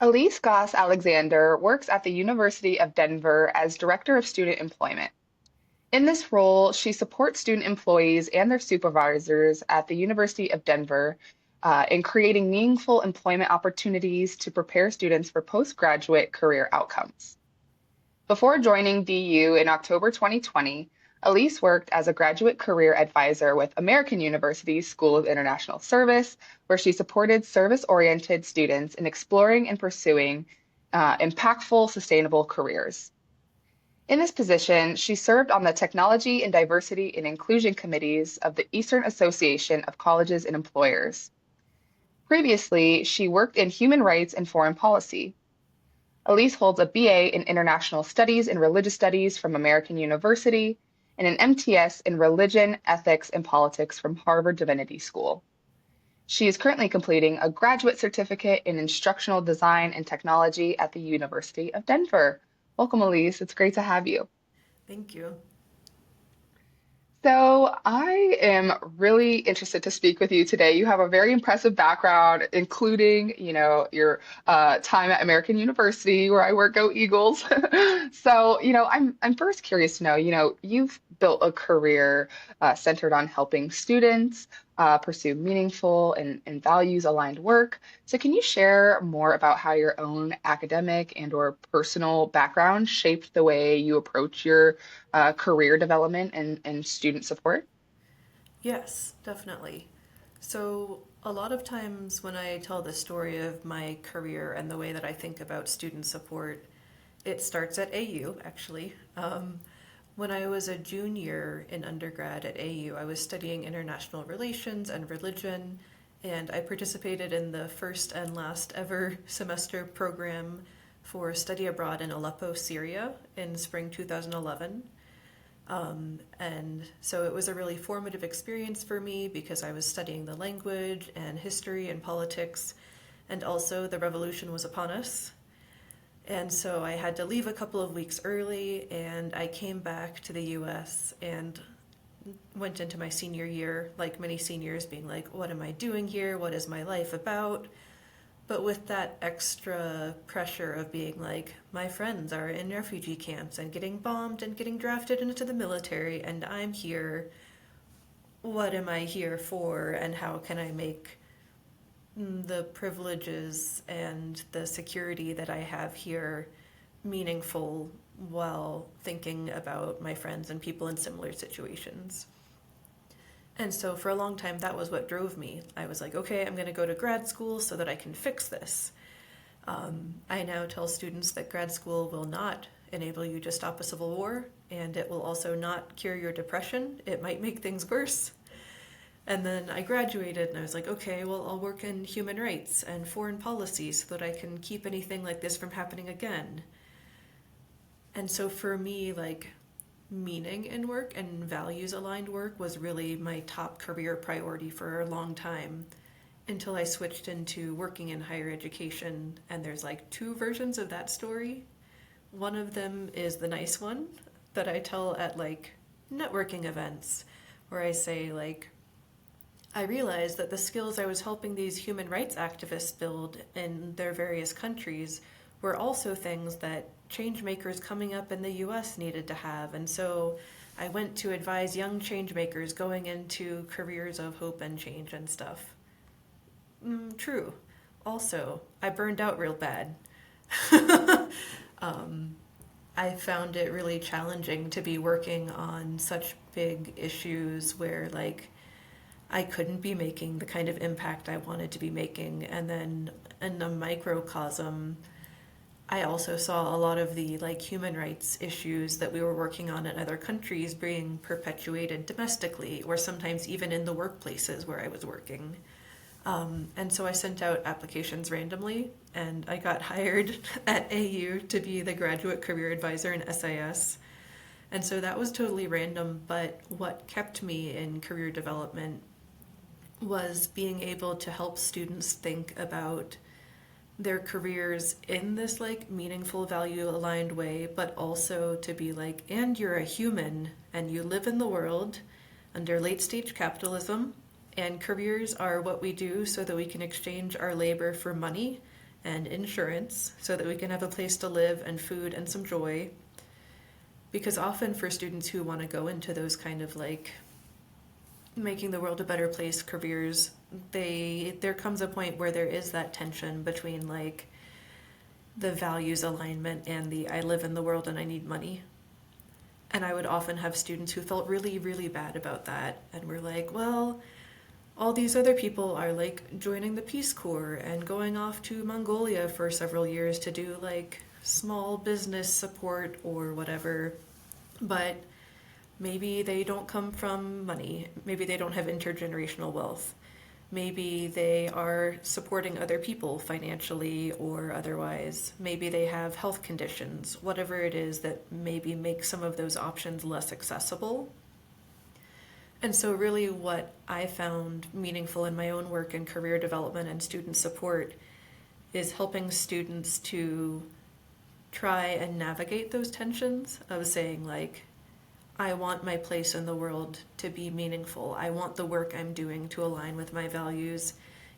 Elise Goss-Alexander works at the University of Denver as Director of Student Employment. In this role, she supports student employees and their supervisors at the University of Denver in creating meaningful employment opportunities to prepare students for postgraduate career outcomes. Before joining DU in October 2020, Elise worked as a graduate career advisor with American University's School of International Service, where she supported service-oriented students in exploring and pursuing impactful, sustainable careers. In this position, she served on the Technology and Diversity and Inclusion Committees of the Eastern Association of Colleges and Employers. Previously, she worked in human rights and foreign policy. Elise holds a BA in International Studies and Religious Studies from American University and an MTS in Religion, Ethics, and Politics from Harvard Divinity School. She is currently completing a graduate certificate in Instructional Design and Technology at the University of Denver. Welcome, Elise. It's great to have you. Thank you. So, I am really interested to speak with you today. You have a very impressive background, including, your time at American University, where I work. Go Eagles. So, I'm first curious to know, you've built a career centered on helping students pursue meaningful and values-aligned work. So, can you share more about how your own academic and or personal background shaped the way you approach your career development and student support? Yes, definitely. So, a lot of times when I tell the story of my career and the way that I think about student support, it starts at AU, actually. When I was a junior in undergrad at AU, I was studying international relations and religion, and I participated in the first and last ever semester program for study abroad in Aleppo, Syria in spring 2011. And so it was a really formative experience for me because I was studying the language and history and politics, and also the revolution was upon us. And so I had to leave a couple of weeks early, and I came back to the US and went into my senior year, like many seniors, being like, what am I doing here? What is my life about? But with that extra pressure of being like, my friends are in refugee camps and getting bombed and getting drafted into the military, and I'm here. What am I here for, and how can I make the privileges and the security that I have here meaningful while thinking about my friends and people in similar situations? And so for a long time, that was what drove me. I was like, okay, I'm going to go to grad school so that I can fix this. I now tell students that grad school will not enable you to stop a civil war, and it will also not cure your depression. It might make things worse. And then I graduated and I was like, okay, well, I'll work in human rights and foreign policy so that I can keep anything like this from happening again. And so for me, like, meaning in work and values aligned work was really my top career priority for a long time until I switched into working in higher education. And there's like two versions of that story. One of them is the nice one that I tell at like networking events, where I say, like, I realized that the skills I was helping these human rights activists build in their various countries were also things that change makers coming up in the US needed to have. And so I went to advise young change makers going into careers of hope and change and stuff. True. Also, I burned out real bad. I found it really challenging to be working on such big issues where, like, I couldn't be making the kind of impact I wanted to be making. And then in a microcosm, I also saw a lot of the like human rights issues that we were working on in other countries being perpetuated domestically or sometimes even in the workplaces where I was working. And so I sent out applications randomly, and I got hired at AU to be the graduate career advisor in SIS. And so that was totally random, but what kept me in career development was being able to help students think about their careers in this like meaningful value aligned way, but also to be like, and you're a human and you live in the world under late stage capitalism, and careers are what we do so that we can exchange our labor for money, and insurance so that we can have a place to live and food and some joy. Because often for students who want to go into those kind of like making the world a better place careers, there comes a point where there is that tension between like the values alignment and the I live in the world and I need money. And I would often have students who felt really, really bad about that and were like, well, all these other people are like joining the Peace Corps and going off to Mongolia for several years to do like small business support or whatever. But maybe they don't come from money. Maybe they don't have intergenerational wealth. Maybe they are supporting other people financially or otherwise. Maybe they have health conditions, whatever it is that maybe makes some of those options less accessible. And so, really, what I found meaningful in my own work in career development and student support is helping students to try and navigate those tensions of saying, like, I want my place in the world to be meaningful. I want the work I'm doing to align with my values,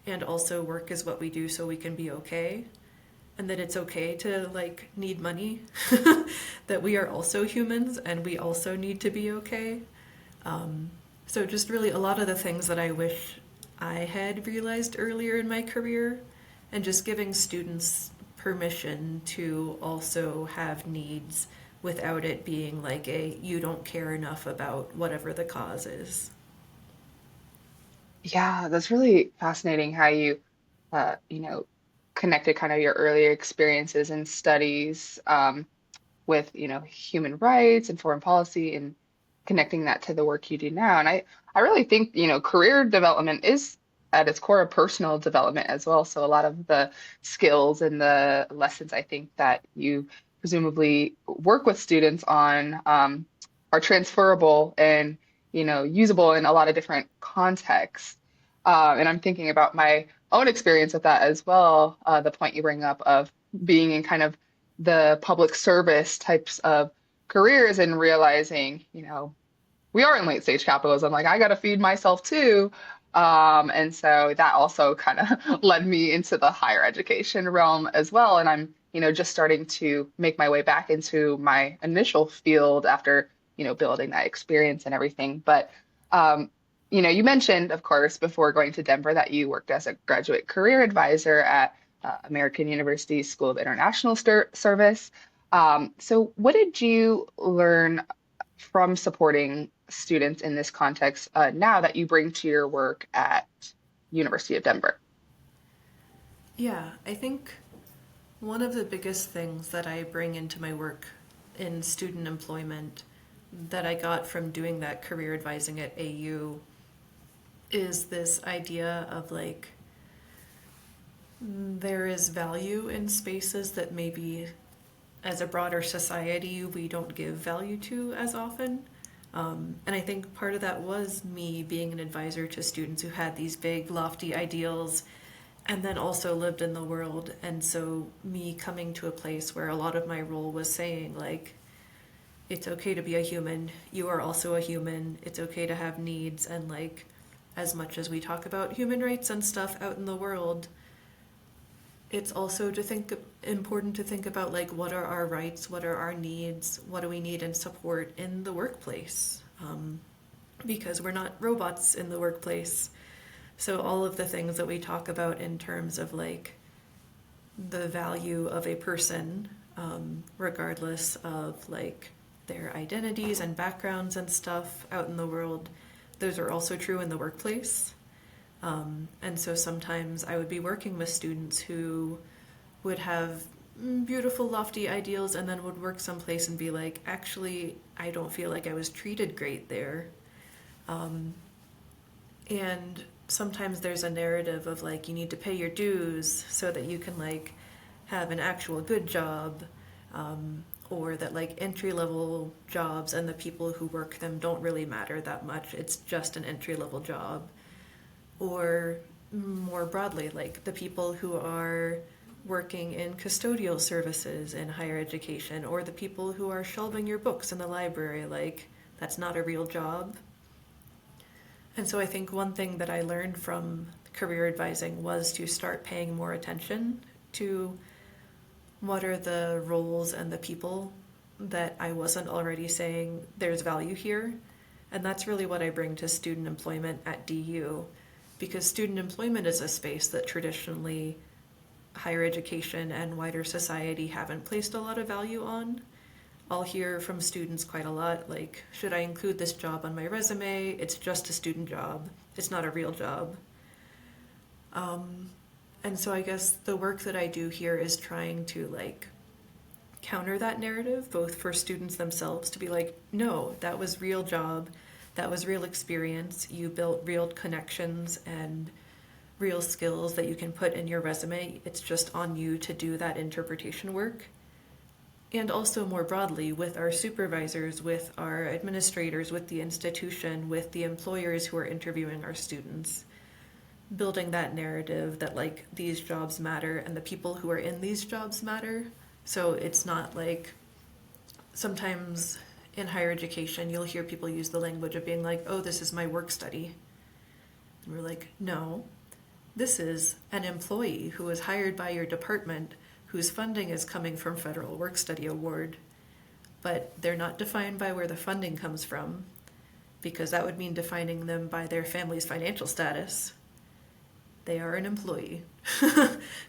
and also work is what we do so we can be okay. And that it's okay to like need money, that we are also humans and we also need to be okay. So just really a lot of the things that I wish I had realized earlier in my career, and just giving students permission to also have needs without it being like a you don't care enough about whatever the cause is. Yeah, that's really fascinating how you, you know, connected kind of your earlier experiences and studies with, human rights and foreign policy and connecting that to the work you do now. And I really think, career development is at its core a personal development as well. So a lot of the skills and the lessons I think that you presumably work with students on are transferable and, usable in a lot of different contexts. And I'm thinking about my own experience with that as well. The point you bring up of being in kind of the public service types of careers and realizing, we are in late stage capitalism. Like I got to feed myself too. And so that also kind of led me into the higher education realm as well. And I'm, just starting to make my way back into my initial field after, building that experience and everything. But, you mentioned, of course, before going to Denver that you worked as a graduate career advisor at American University School of International Service. So what did you learn from supporting students in this context now that you bring to your work at University of Denver? Yeah, I think one of the biggest things that I bring into my work in student employment that I got from doing that career advising at AU is this idea of like there is value in spaces that maybe as a broader society we don't give value to as often. And I think part of that was me being an advisor to students who had these big, lofty ideals and then also lived in the world. And so, me coming to a place where a lot of my role was saying, like, it's okay to be a human. You are also a human. It's okay to have needs. And, like, as much as we talk about human rights and stuff out in the world, it's also important to think about like what are our rights, what are our needs, what do we need in support in the workplace, because we're not robots in the workplace. So all of the things that we talk about in terms of like the value of a person, regardless of like their identities and backgrounds and stuff out in the world, those are also true in the workplace. And so sometimes I would be working with students who would have beautiful, lofty ideals and then would work someplace and be like, actually, I don't feel like I was treated great there. And sometimes there's a narrative of like, you need to pay your dues so that you can like have an actual good job. Or that like entry level jobs and the people who work them don't really matter that much. It's just an entry level job. Or more broadly, like the people who are working in custodial services in higher education, or the people who are shelving your books in the library, like that's not a real job. And so I think one thing that I learned from career advising was to start paying more attention to what are the roles and the people that I wasn't already saying there's value here. And that's really what I bring to student employment at DU, because student employment is a space that traditionally higher education and wider society haven't placed a lot of value on. I'll hear from students quite a lot, like, should I include this job on my resume? It's just a student job. It's not a real job. And so I guess the work that I do here is trying to like counter that narrative, both for students themselves to be like, no, that was real job, that was real experience, you built real connections and real skills that you can put in your resume. It's just on you to do that interpretation work. And also more broadly with our supervisors, with our administrators, with the institution, with the employers who are interviewing our students, building that narrative that like these jobs matter and the people who are in these jobs matter. So it's not like sometimes in higher education you'll hear people use the language of being like, oh, this is my work study. And we're like, no, this is an employee who was hired by your department whose funding is coming from federal work study award, but they're not defined by where the funding comes from, because that would mean defining them by their family's financial status. They are an employee,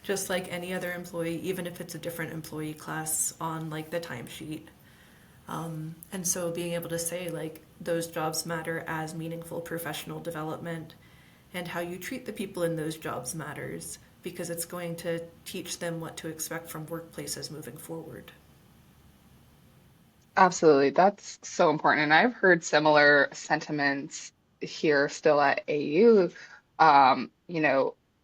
just like any other employee, even if it's a different employee class on like the timesheet. And so being able to say like those jobs matter as meaningful professional development, and how you treat the people in those jobs matters, because it's going to teach them what to expect from workplaces moving forward. Absolutely. That's so important. And I've heard similar sentiments here still at AU,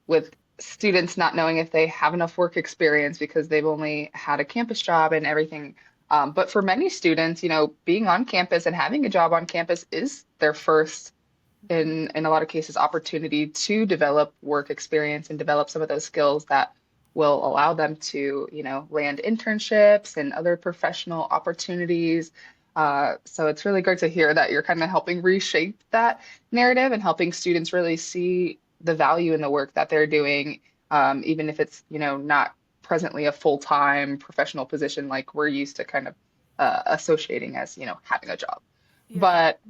with students not knowing if they have enough work experience because they've only had a campus job and everything. But for many students, being on campus and having a job on campus is their first, in a lot of cases, opportunity to develop work experience and develop some of those skills that will allow them to, land internships and other professional opportunities. So it's really great to hear that you're kind of helping reshape that narrative and helping students really see the value in the work that they're doing, even if it's, not presently a full-time professional position like we're used to kind of associating as, having a job. Yeah. But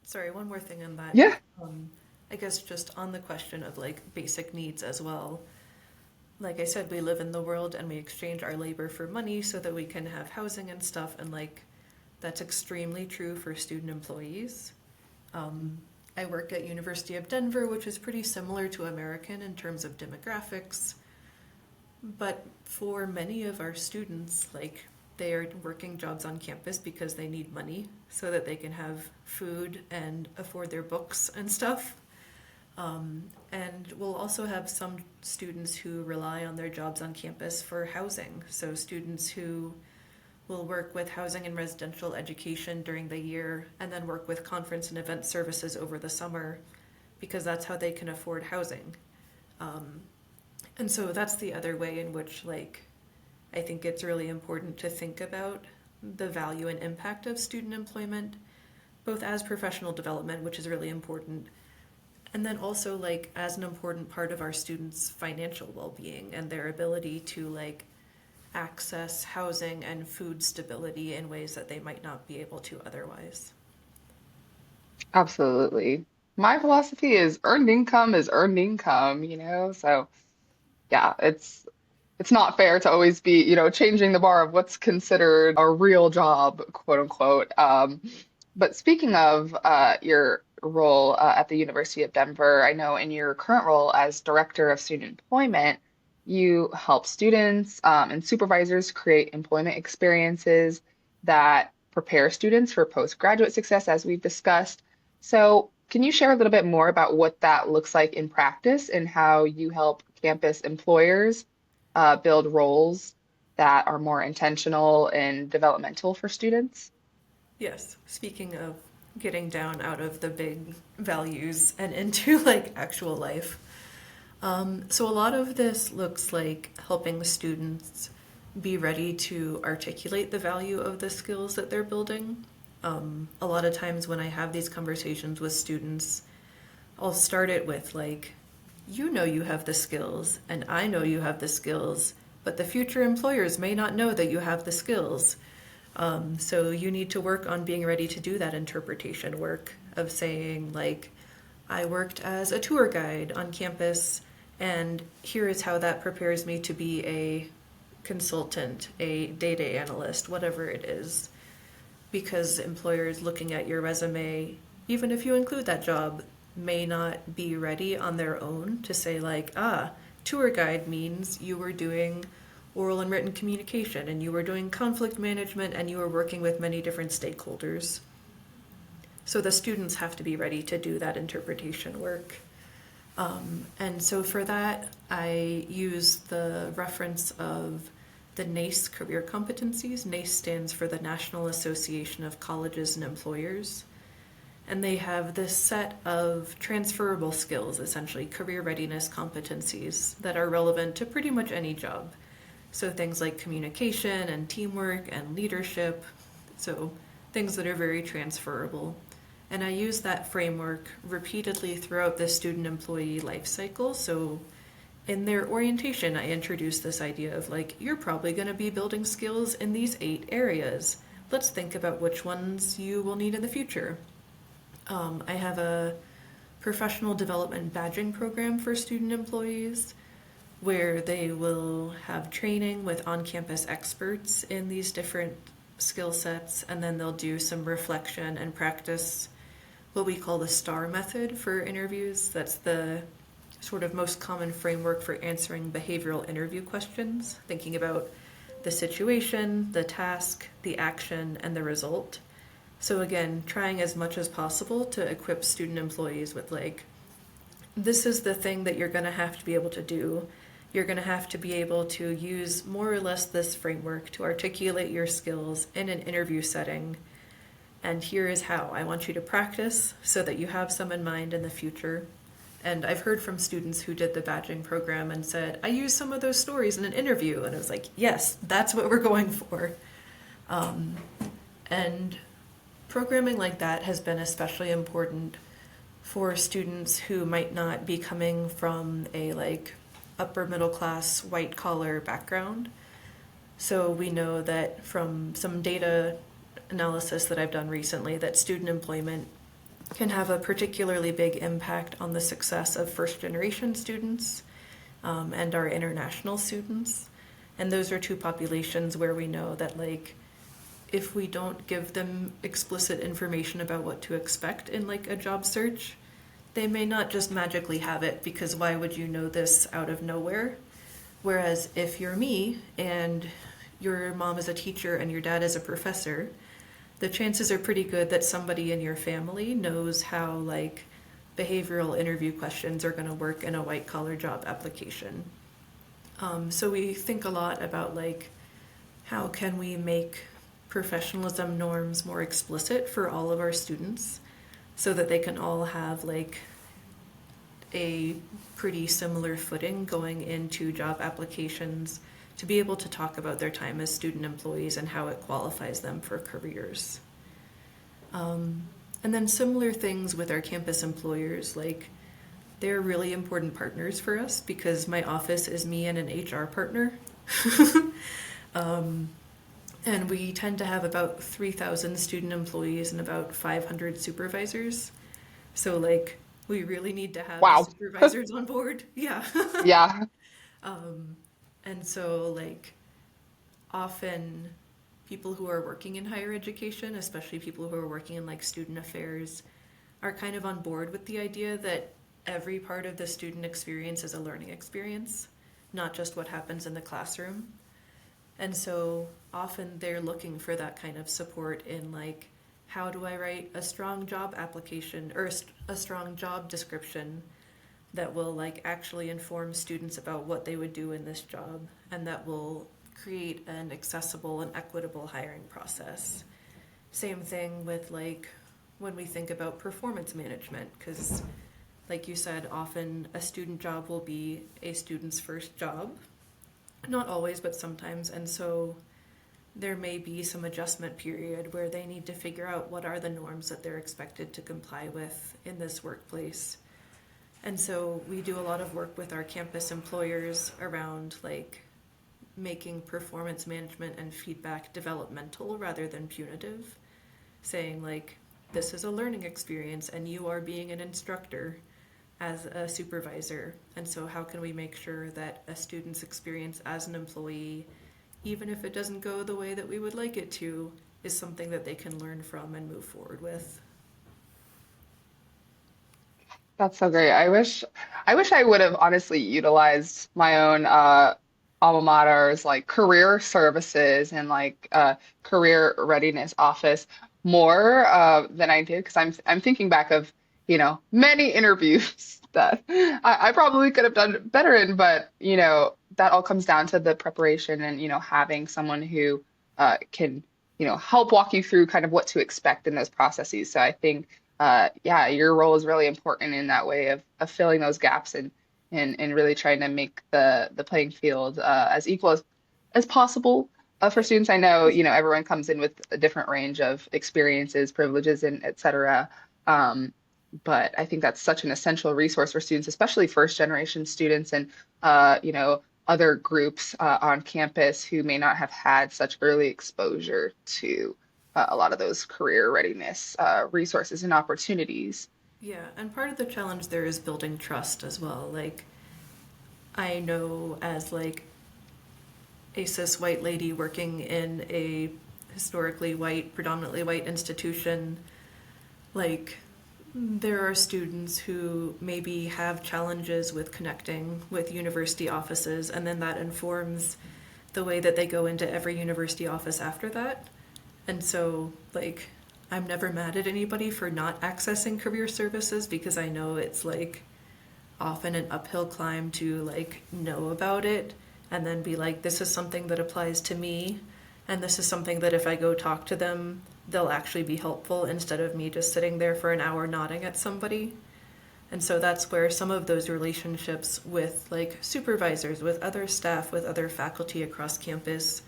Sorry, one more thing on that. yeah, Um, I guess just on the question of like basic needs as well. Like I said, we live in the world and we exchange our labor for money so that we can have housing and stuff, and like that's extremely true for student employees. I work at University of Denver, which is pretty similar to American in terms of demographics. But for many of our students, like they are working jobs on campus because they need money so that they can have food and afford their books and stuff. And we'll also have some students who rely on their jobs on campus for housing. So students who will work with housing and residential education during the year and then work with conference and event services over the summer, because that's how they can afford housing. And so that's the other way in which like I think it's really important to think about the value and impact of student employment, both as professional development, which is really important, and then also like as an important part of our students' financial well-being and their ability to like access housing and food stability in ways that they might not be able to otherwise. absolutely. My philosophy is earned income, so yeah, it's not fair to always be, changing the bar of what's considered a real job, quote unquote. But speaking of your role at the University of Denver, I know in your current role as Director of Student Employment, you help students and supervisors create employment experiences that prepare students for postgraduate success, as we've discussed. So, can you share a little bit more about what that looks like in practice and how you help campus employers build roles that are more intentional and developmental for students? Yes, speaking of getting down out of the big values and into like actual life. So a lot of this looks like helping the students be ready to articulate the value of the skills that they're building. A lot of times when I have these conversations with students, I'll start it with like you know you have the skills, and I know you have the skills, but the future employers may not know that you have the skills. So you need to work on being ready to do that interpretation work of saying, like, I worked as a tour guide on campus, and here is how that prepares me to be a consultant, a data analyst, whatever it is. Because employers looking at your resume, even if you include that job, may not be ready on their own to say, like, tour guide means you were doing oral and written communication and you were doing conflict management and you were working with many different stakeholders. So the students have to be ready to do that interpretation work. And so for that, I use the reference of the NACE career competencies. NACE stands for the National Association of Colleges and Employers. And they have this set of transferable skills, essentially career readiness competencies that are relevant to pretty much any job. So things like communication and teamwork and leadership, so things that are very transferable. And I use that framework repeatedly throughout the student employee life cycle. So in their orientation, I introduced this idea of, like, you're probably going to be building skills in these 8 areas. Let's think about which ones you will need in the future. I have a professional development badging program for student employees where they will have training with on-campus experts in these different skill sets, and then they'll do some reflection and practice what we call the STAR method for interviews. That's the sort of most common framework for answering behavioral interview questions, thinking about the situation, the task, the action, and the result. So again, trying as much as possible to equip student employees with, like, this is the thing that you're going to have to be able to do. You're going to have to be able to use more or less this framework to articulate your skills in an interview setting. And here is how. I want you to practice so that you have some in mind in the future. And I've heard from students who did the badging program and said, I used some of those stories in an interview. And I was like, yes, that's what we're going for. And programming like that has been especially important for students who might not be coming from a, like, upper middle class white collar background. So we know that from some data analysis that I've done recently that student employment can have a particularly big impact on the success of first generation students and our international students. And those are 2 populations where we know that, like, if we don't give them explicit information about what to expect in, like, a job search, they may not just magically have it, because why would you know this out of nowhere? Whereas if you're me and your mom is a teacher and your dad is a professor, the chances are pretty good that somebody in your family knows how, like, behavioral interview questions are going to work in a white collar job application. So we think a lot about, like, how can we make professionalism norms more explicit for all of our students so that they can all have, like, a pretty similar footing going into job applications to be able to talk about their time as student employees and how it qualifies them for careers. And then similar things with our campus employers, like, they're really important partners for us because my office is me and an HR partner. And we tend to have about 3,000 student employees and about 500 supervisors. So, like, we really need to have the Wow. supervisors on board. Yeah. Yeah. And so, like, often people who are working in higher education, especially people who are working in, like, student affairs, are kind of on board with the idea that every part of the student experience is a learning experience, not just what happens in the classroom. And so often they're looking for that kind of support in, like, how do I write a strong job application or a strong job description that will, like, actually inform students about what they would do in this job and that will create an accessible and equitable hiring process. Same thing with, like, when we think about performance management, because, like you said, often a student job will be a student's first job. Not always, but sometimes. And so there may be some adjustment period where they need to figure out what are the norms that they're expected to comply with in this workplace. And so we do a lot of work with our campus employers around like making performance management and feedback developmental rather than punitive, saying like, this is a learning experience and you are being an instructor as a supervisor. And so how can we make sure that a student's experience as an employee, even if it doesn't go the way that we would like it to, is something that they can learn from and move forward with? That's so great. I wish I would have honestly utilized my own alma mater's like career services and like career readiness office more than I did because I'm thinking back of, many interviews that I probably could have done better in, but that all comes down to the preparation and, having someone who can, help walk you through kind of what to expect in those processes. So I think yeah, your role is really important in that way of filling those gaps and really trying to make the playing field as equal as possible for students. I know, everyone comes in with a different range of experiences, privileges, and et cetera. Um, but I think that's such an essential resource for students, especially first generation students and other groups on campus who may not have had such early exposure to a lot of those career readiness resources and opportunities. Yeah, and part of the challenge there is building trust as well. Like, I know as like a cis white lady working in a historically white, predominantly white institution, like there are students who maybe have challenges with connecting with university offices, and then that informs the way that they go into every university office after that. And so, like, I'm never mad at anybody for not accessing career services because I know it's like often an uphill climb to like know about it and then be like, this is something that applies to me, and this is something that if I go talk to them, they'll actually be helpful instead of me just sitting there for an hour nodding at somebody. And so that's where some of those relationships with like supervisors, with other staff, with other faculty across campus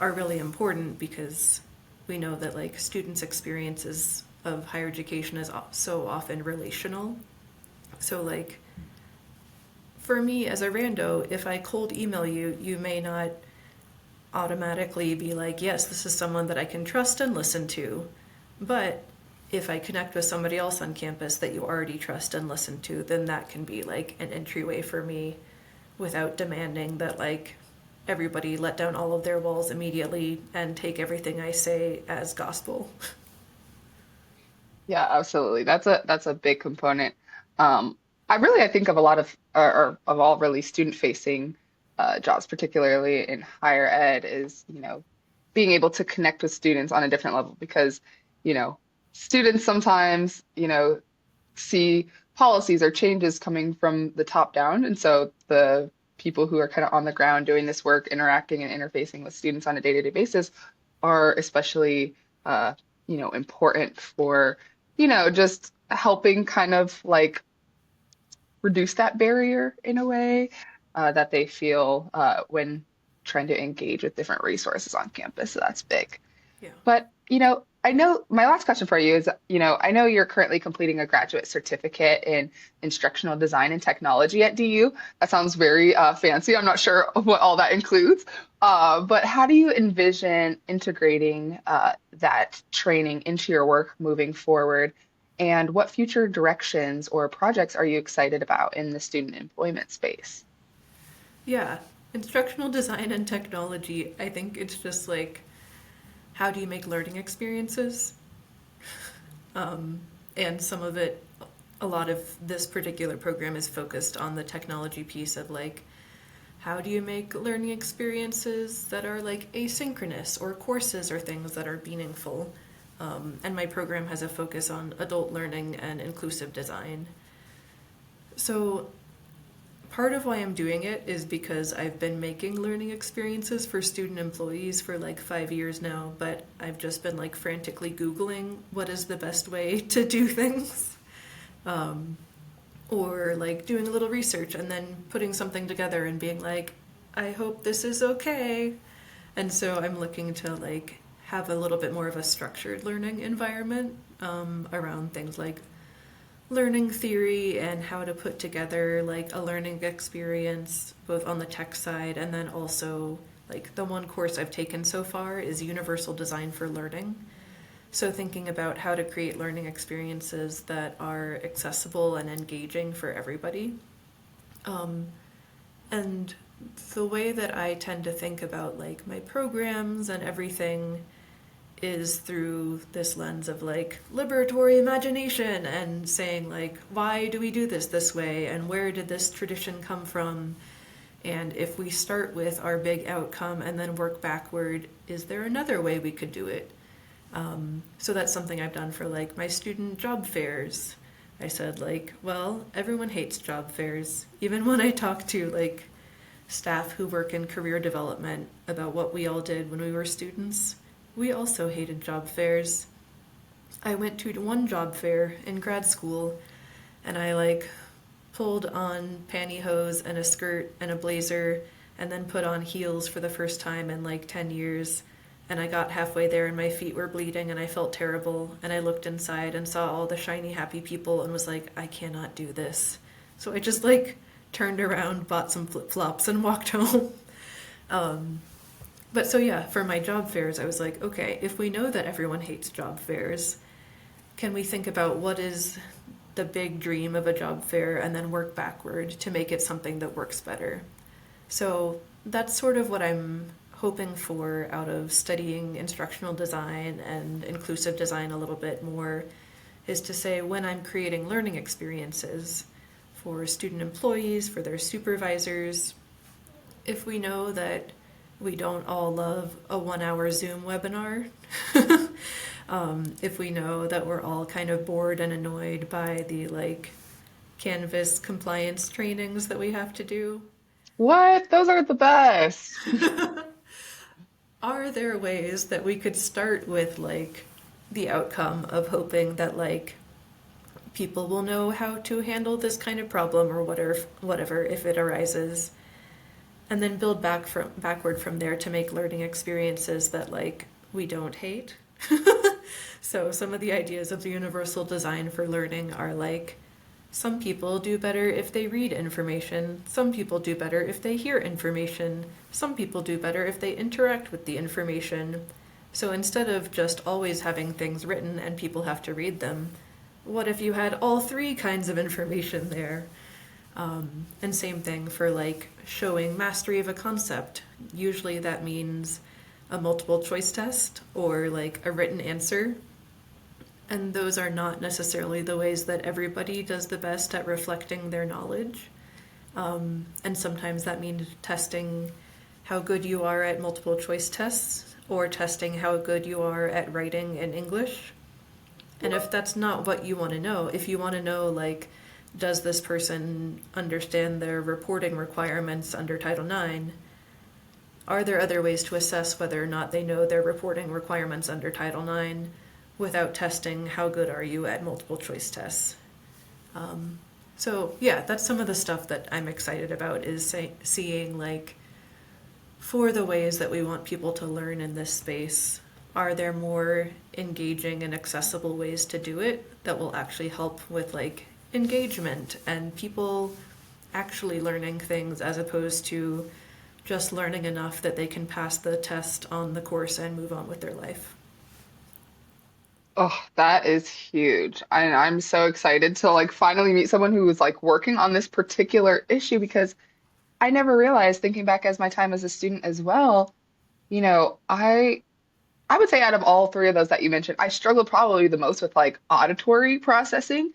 are really important because we know that like students' experiences of higher education is so often relational. So like for me as a rando, if I cold email you, you may not automatically be like, yes, this is someone that I can trust and listen to. But if I connect with somebody else on campus that you already trust and listen to, then that can be like an entryway for me without demanding that like everybody let down all of their walls immediately and take everything I say as gospel. Yeah, absolutely. That's a big component. I think of a lot of or of all really student facing jobs, particularly in higher ed, is being able to connect with students on a different level because you know students sometimes see policies or changes coming from the top down. And so the people who are kind of on the ground doing this work, interacting and interfacing with students on a day-to-day basis are especially, uh, important for, just helping kind of like reduce that barrier in a way that they feel when trying to engage with different resources on campus. So that's big. Yeah. But, I know my last question for you is, I know you're currently completing a graduate certificate in instructional design and technology at DU. That sounds very fancy. I'm not sure what all that includes. But how do you envision integrating that training into your work moving forward? And what future directions or projects are you excited about in the student employment space? Yeah. Instructional design and technology, I think it's just like, how do you make learning experiences? And some of it, a lot of this particular program is focused on the technology piece of like, how do you make learning experiences that are like asynchronous or courses or things that are meaningful? And my program has a focus on adult learning and inclusive design. So part of why I'm doing it is because I've been making learning experiences for student employees for like 5 years now, but I've just been like frantically Googling what is the best way to do things. Or like doing a little research and then putting something together and being like, I hope this is okay. And so I'm looking to like have a little bit more of a structured learning environment around things like learning theory and how to put together like a learning experience both on the tech side and then also like the one course I've taken so far is universal design for learning. So thinking about how to create learning experiences that are accessible and engaging for everybody. Um, and the way that I tend to think about like my programs and everything is through this lens of like liberatory imagination and saying like why do we do this way and where did this tradition come from, and if we start with our big outcome and then work backward, is there another way we could do it? So that's something I've done for like my student job fairs. I said like, well, everyone hates job fairs. Even when I talk to like staff who work in career development about what we all did when we were students, we also hated job fairs. I went to one job fair in grad school and I like pulled on pantyhose and a skirt and a blazer and then put on heels for the first time in like 10 years. And I got halfway there and my feet were bleeding and I felt terrible. And I looked inside and saw all the shiny, happy people and was like, I cannot do this. So I just like turned around, bought some flip flops, and walked home. Um, but so yeah, for my job fairs, I was like, okay, if we know that everyone hates job fairs, can we think about what is the big dream of a job fair and then work backward to make it something that works better? So that's sort of what I'm hoping for out of studying instructional design and inclusive design a little bit more, is to say when I'm creating learning experiences for student employees, for their supervisors, if we know that we don't all love a 1 hour Zoom webinar, if we know that we're all kind of bored and annoyed by the like Canvas compliance trainings that we have to do, What? Those are the best. are there ways that we could start with like the outcome of hoping that like people will know how to handle this kind of problem or whatever if it arises, and then build backward from there to make learning experiences that like we don't hate. So some of the ideas of the universal design for learning are like some people do better if they read information, some people do better if they hear information, some people do better if they interact with the information. So instead of just always having things written and people have to read them, what if you had all three kinds of information there? And same thing for like showing mastery of a concept. Usually that means a multiple choice test or like a written answer. And those are not necessarily the ways that everybody does the best at reflecting their knowledge. And sometimes that means testing how good you are at multiple choice tests or testing how good you are at writing in English. And if that's not what you want to know, if you want to know, like, does this person understand their reporting requirements under Title IX? Are there other ways to assess whether or not they know their reporting requirements under Title IX without testing how good are you at multiple choice tests? So yeah, that's some of the stuff that I'm excited about, is seeing like for the ways that we want people to learn in this space, are there more engaging and accessible ways to do it that will actually help with like engagement and people actually learning things as opposed to just learning enough that they can pass the test on the course and move on with their life. Oh, that is huge. And I'm so excited to like finally meet someone who was like working on this particular issue because I never realized, thinking back as my time as a student as well, you know, I would say out of all three of those that you mentioned, I struggled probably the most with like auditory processing.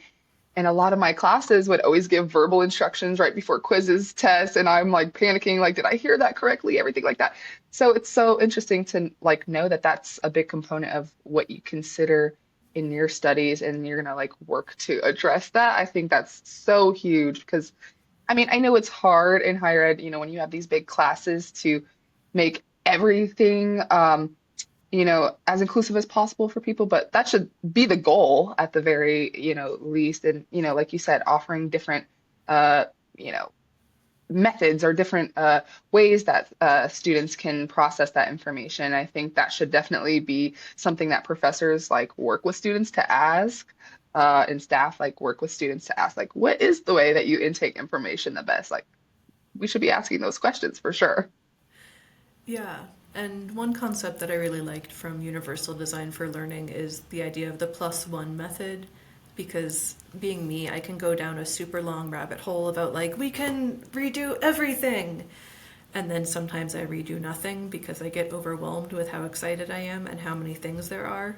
And a lot of my classes would always give verbal instructions right before quizzes, tests, and I'm like panicking, like, did I hear that correctly? Everything like that. So it's so interesting to like know that that's a big component of what you consider in your studies, and you're gonna like work to address that. I think that's so huge because I mean, I know it's hard in higher ed, when you have these big classes to make everything as inclusive as possible for people, but that should be the goal at the very, least. And, like you said, offering different, uh, you know, methods or different ways that students can process that information. I think that should definitely be something that professors like work with students to ask. and staff like work with students to ask like, what is the way that you intake information the best? Like, we should be asking those questions for sure. Yeah, and one concept that I really liked from Universal Design for Learning is the idea of the plus one method. Because being me, I can go down a super long rabbit hole about like, we can redo everything. And then sometimes I redo nothing because I get overwhelmed with how excited I am and how many things there are.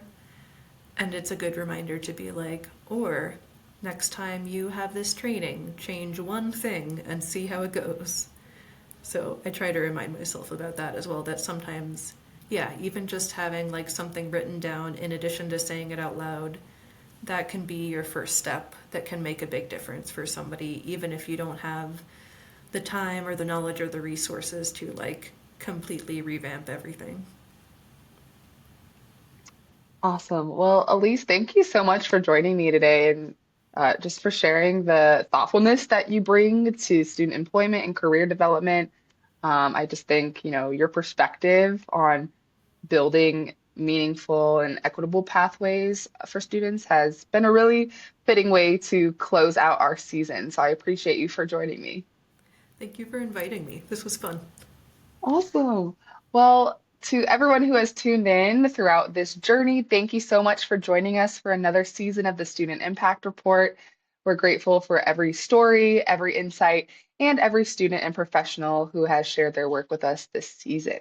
And it's a good reminder to be like, or next time you have this training, change one thing and see how it goes. So I try to remind myself about that as well, that sometimes, yeah, even just having like something written down in addition to saying it out loud, that can be your first step that can make a big difference for somebody, even if you don't have the time or the knowledge or the resources to like completely revamp everything. Awesome. Well, Elise, thank you so much for joining me today and just for sharing the thoughtfulness that you bring to student employment and career development. I just think, your perspective on building meaningful and equitable pathways for students has been a really fitting way to close out our season. So I appreciate you for joining me. Thank you for inviting me. This was fun. Awesome. Well, to everyone who has tuned in throughout this journey, thank you so much for joining us for another season of the Student Impact Report. We're grateful for every story, every insight, and every student and professional who has shared their work with us this season.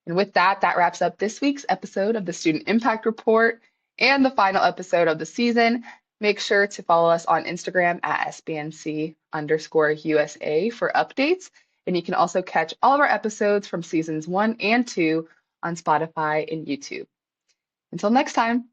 And with that, that wraps up this week's episode of the Student Impact Report and the final episode of the season. Make sure to follow us on Instagram at SBNC_USA for updates. And you can also catch all of our episodes from seasons 1 and 2 on Spotify and YouTube. Until next time.